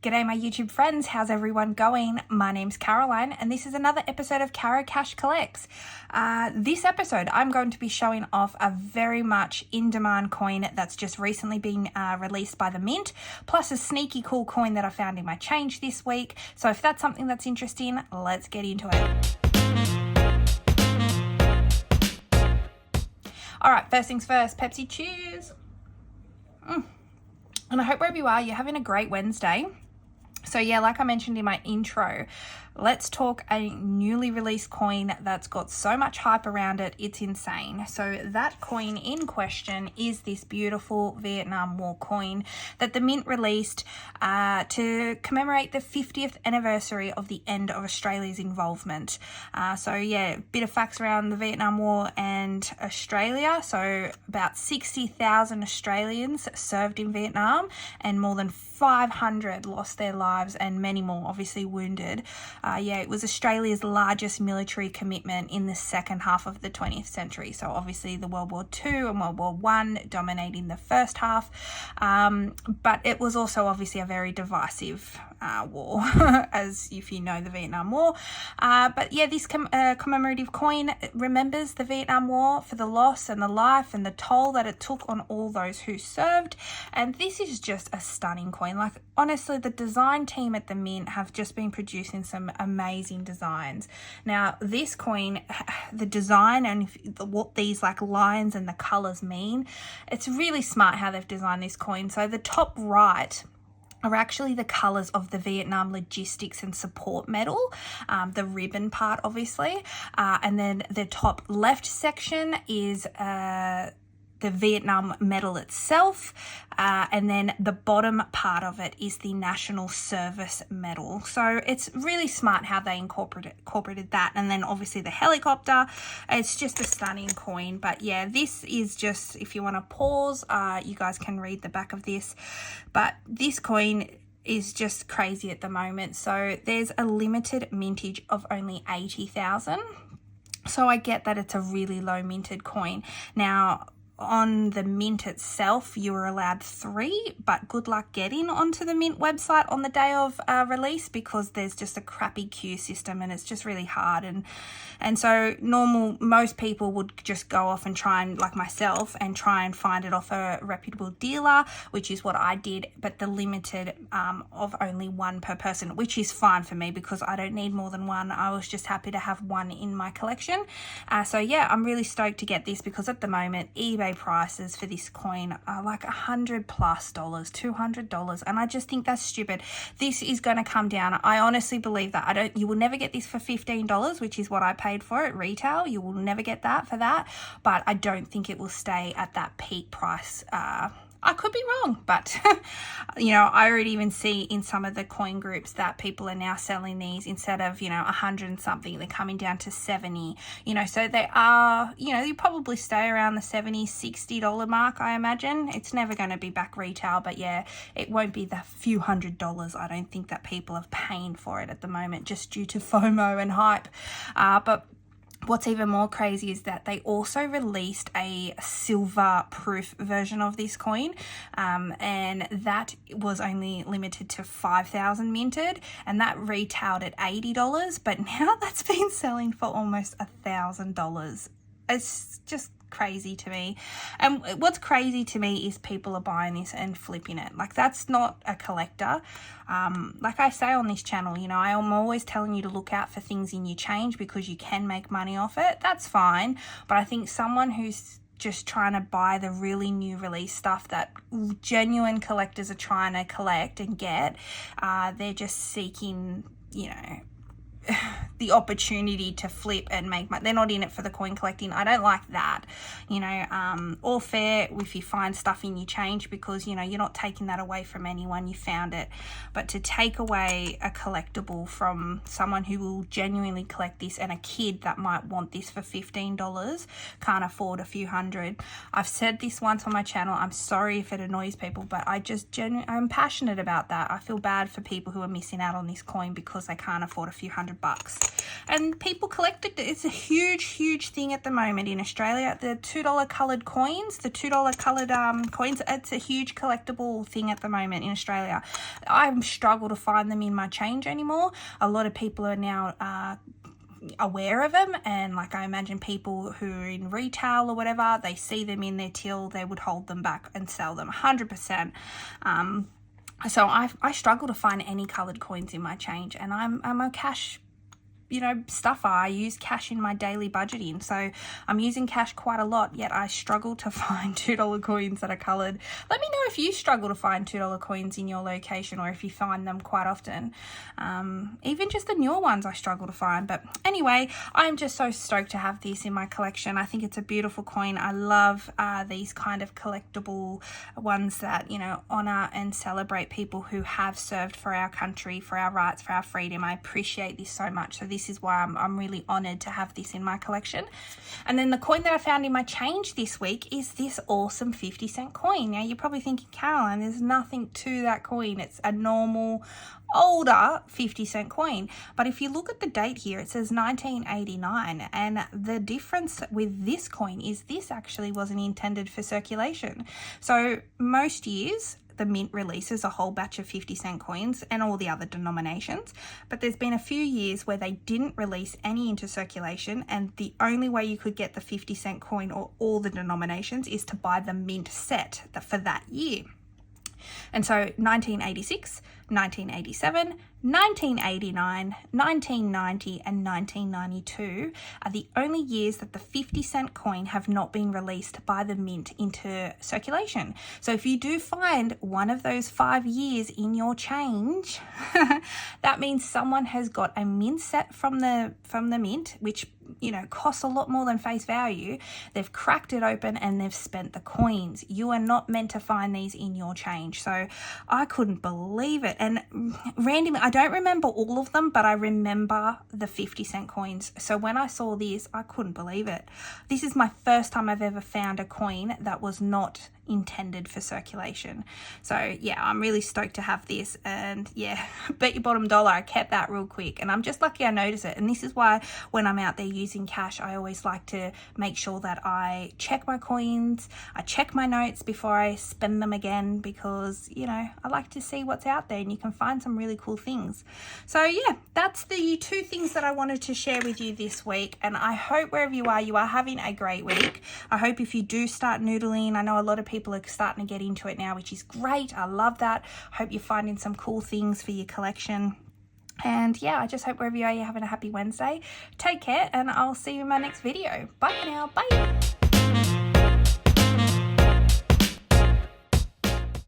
G'day my YouTube friends, how's everyone going? My name's Caroline and this is another episode of Carocash Collects. This episode I'm going to be showing off a very much in-demand coin that's just recently been released by the Mint, plus a sneaky cool coin that I found in my change this week. So if that's something that's interesting, let's get into it. Alright, first things first, Pepsi cheers. And I hope wherever you are, you're having a great Wednesday. So yeah, like I mentioned in my intro, let's talk a newly released coin that's got so much hype around it, it's insane. So that coin in question is this beautiful Vietnam War coin that the Mint released to commemorate the 50th anniversary of the end of Australia's involvement. So yeah, a bit of facts around the Vietnam War and Australia. So about 60,000 Australians served in Vietnam and more than 500 lost their lives and many more obviously wounded. It was Australia's largest military commitment in the second half of the 20th century. So obviously the World War II and World War I dominating the first half. But it was also obviously a very divisive war, as if you know the Vietnam War. But yeah, this commemorative coin remembers the Vietnam War for the loss and the life and the toll that it took on all those who served. And this is just a stunning coin. Like honestly, the design team at the Mint have just been producing some amazing designs. Now this coin, the design and what these like lines and the colors mean, it's really smart how they've designed this coin. So the top right are actually the colors of the Vietnam Logistics and Support Medal, the ribbon part obviously, and then the top left section is the Vietnam medal itself, and then the bottom part of it is the National Service Medal. So it's really smart how they incorporated that, and then obviously the helicopter. It's just a stunning coin. But yeah, this is just, if you want to pause, you guys can read the back of this, but this coin is just crazy at the moment. So there's a limited mintage of only 80,000. So I get that it's a really low minted coin. Now on the Mint itself, you were allowed 3, but good luck getting onto the Mint website on the day of release, because there's just a crappy queue system and it's just really hard. And so most people would just go off and try and, like myself, and try and find it off a reputable dealer, which is what I did, but the limited of only 1 per person, which is fine for me because I don't need more than 1. I was just happy to have 1 in my collection. So yeah, I'm really stoked to get this because at the moment, eBay prices for this coin are like $100+, $200, and I just think that's stupid. This is going to come down. I honestly believe that you will never get this for $15, which is what I paid for it retail. You will never get that for that, but I don't think it will stay at that peak price. I could be wrong, but you know, I already even see in some of the coin groups that people are now selling these instead of, you know, 100 and something, they're coming down to 70, you know, so they are, you know, you probably stay around the $70, $60 mark. I imagine it's never going to be back retail, but yeah, it won't be the few $100s. I don't think that people are paying for it at the moment just due to FOMO and hype. But what's even more crazy is that they also released a silver proof version of this coin, and that was only limited to 5,000 minted, and that retailed at $80, but now that's been selling for almost $1,000. It's just crazy to me. And what's crazy to me is people are buying this and flipping it. Like, that's not a collector. Like I say on this channel, you know, I'm always telling you to look out for things in your change because you can make money off it. That's fine, but I think someone who's just trying to buy the really new release stuff that genuine collectors are trying to collect and get, they're just seeking, you know, the opportunity to flip and make money. They're not in it for the coin collecting. I don't like that, you know. All fair if you find stuff in your change, because, you know, you're not taking that away from anyone, you found it. But to take away a collectible from someone who will genuinely collect this, and a kid that might want this for $15 can't afford a few hundred. I've said this once on my channel, I'm sorry if it annoys people, but I'm passionate about that. I feel bad for people who are missing out on this coin because they can't afford a few $100. And people collect it. It's a huge thing at the moment in Australia. The $2 coloured coins, the $2 coloured coins, it's a huge collectible thing at the moment in Australia. I struggle to find them in my change anymore. A lot of people are now aware of them, and like I imagine people who are in retail or whatever, they see them in their till, they would hold them back and sell them 100%. So I struggle to find any coloured coins in my change, and I'm a cash stuffer. I use cash in my daily budgeting, so I'm using cash quite a lot, yet I struggle to find $2 coins that are coloured. Let me know if you struggle to find $2 coins in your location, or if you find them quite often. Even just the newer ones I struggle to find. But anyway, I'm just so stoked to have this in my collection. I think it's a beautiful coin. I love these kind of collectible ones that, honour and celebrate people who have served for our country, for our rights, for our freedom. I appreciate this so much. So this is why I'm really honoured to have this in my collection. And then the coin that I found in my change this week is this awesome 50-cent coin. Now, you're probably thinking, Caroline, there's nothing to that coin. It's a normal, older 50-cent coin. But if you look at the date here, it says 1989. And the difference with this coin is this actually wasn't intended for circulation. So most years, the mint releases a whole batch of 50-cent coins and all the other denominations, but there's been a few years where they didn't release any into circulation, and the only way you could get the 50-cent coin or all the denominations is to buy the mint set for that year. And so 1986, 1987, 1989, 1990 and 1992 are the only years that the 50-cent coin have not been released by the mint into circulation. So if you do find one of those 5 years in your change, that means someone has got a mint set from the mint, which costs a lot more than face value. They've cracked it open and they've spent the coins. You are not meant to find these in your change. So I couldn't believe it. And randomly, I don't remember all of them, but I remember the 50-cent coins. So when I saw this, I couldn't believe it. This is my first time I've ever found a coin that was not intended for circulation. So yeah, I'm really stoked to have this, and yeah, bet your bottom dollar I kept that real quick, and I'm just lucky I noticed it. And this is why when I'm out there using cash, I always like to make sure that I check my coins, I check my notes before I spend them again, because I like to see what's out there, and you can find some really cool things. So yeah, that's the 2 things that I wanted to share with you this week, and I hope wherever you are having a great week. I hope if you do start noodling, I know a lot of people are starting to get into it now, which is great. I love that. Hope you're finding some cool things for your collection. And yeah, I just hope wherever you are, you're having a happy Wednesday. Take care, and I'll see you in my next video. Bye for now. Bye.